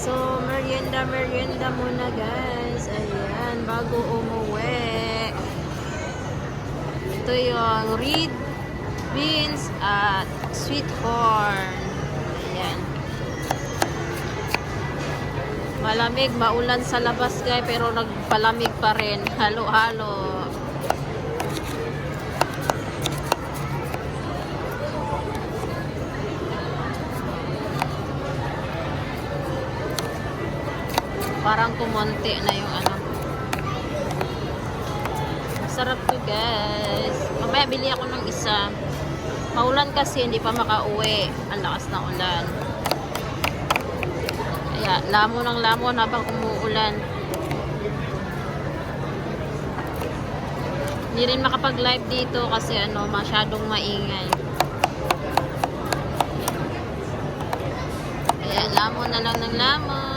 So, merienda muna guys. Ayan, bago umuwi. Ito yung red beans at sweet corn. Ayan. Malamig, maulan sa labas guys, pero nagpalamig pa rin. Halo-halo. Parang kumonti na yung ano. Masarap to guys. Mamaya bili ako ng isa. Maulan kasi, hindi pa makauwi. Ang lakas ng ulan. Kaya lamon ng lamon habang umuulan. Hindi rin makapag-live dito kasi ano, masyadong maingay. Ayan, lamon na lang ng lamon.